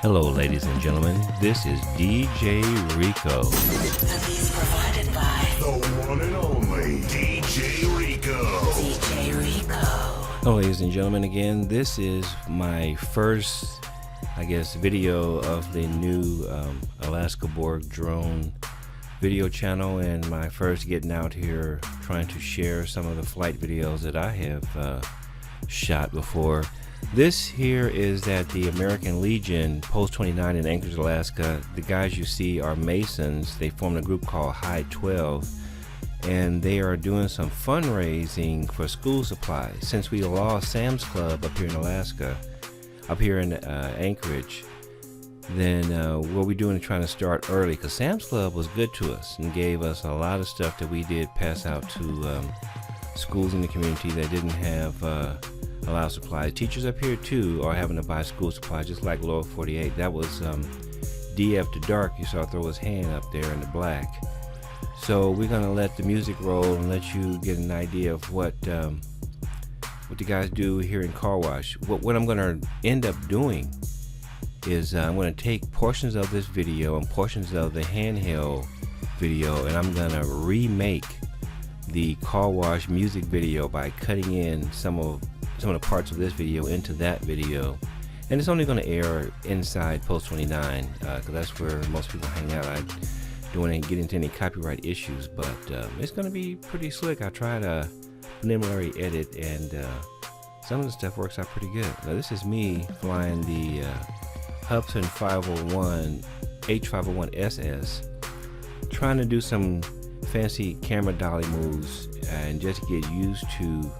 Hello, ladies and gentlemen. This is DJ Rico. These provided by the one and only DJ Rico. DJ Rico. Hello, ladies and gentlemen. Again, this is my first, video of the new AlaskaBorg drone video channel, and my first getting out here trying to share some of the flight videos that I have shot before. This here is at the American Legion Post 29 in Anchorage, Alaska. The guys you see are Masons. They formed a group called High 12, and they are doing some fundraising for school supplies. Since we lost Sam's Club up here in Alaska, up here in Anchorage, then what we're doing is trying to start early, because Sam's Club was good to us and gave us a lot of stuff that we did pass out to schools in the community that didn't have a lot of supplies. Teachers up here too are having to buy school supplies, just like Lower 48. That was DF to Dark. You saw throw his hand up there in the black. So we're gonna let the music roll and let you get an idea of what the guys do here in Car Wash. What I'm gonna end up doing is I'm gonna take portions of this video and portions of the handheld video, and I'm gonna remake the Car Wash music video by cutting in some of the parts of this video into that video, and it's only going to air inside Post 29 because that's where most people hang out. I don't want to get into any copyright issues, but it's going to be pretty slick. I tried a preliminary edit, and some of the stuff works out pretty good. Now this is me flying the Hubsan H501ss, trying to do some fancy camera dolly moves and just get used to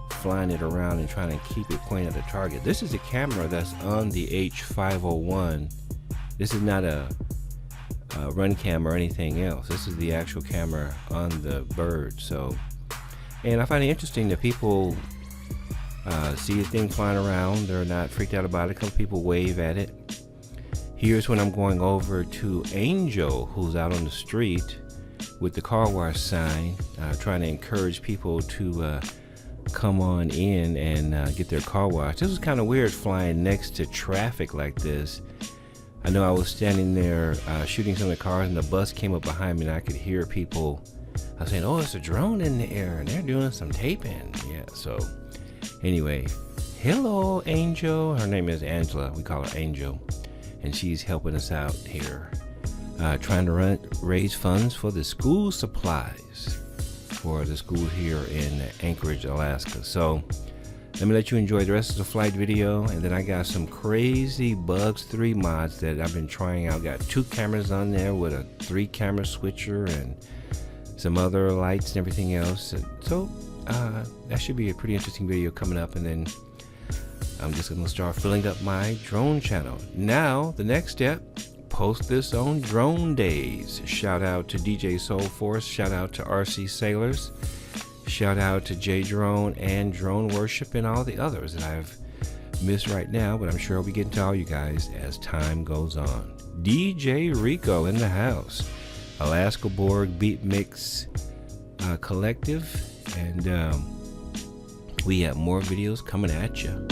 flying it around and trying to keep it pointed at the target. This is a camera that's on the H501. This is not a run cam or anything else. This is the actual camera on the bird. So, and I find it interesting that people see the thing flying around. They're not freaked out about it. A couple people wave at it. Here's when I'm going over to Angel, who's out on the street with the car wash sign, trying to encourage people to come on in and get their car washed. This was kind of weird flying next to traffic like this. I know I was standing there shooting some of the cars, and the bus came up behind me, and I could hear people saying, "Oh, it's a drone in the air, and they're doing some taping." Yeah, so anyway, hello Angel. Her name is Angela. We call her Angel, and she's helping us out here, trying to raise funds for the school supplies for the school here in Anchorage, Alaska. So let me let you enjoy the rest of the flight video, and then I got some crazy Bugs 3 mods that I've been trying out. Got 2 cameras on there with a 3 camera switcher and some other lights and everything else. So that should be a pretty interesting video coming up, and then I'm just gonna start filling up my drone channel. Now the next step, post this on Drone Days. Shout out to DJ Soul Force, shout out to RC Sailors, shout out to J Drone and Drone Worship and all the others that I've missed right now, but I'm sure I'll be getting to all you guys as time goes on. DJ Rico in the house, AlaskaBorg BeatMix Collective, and we have more videos coming at you.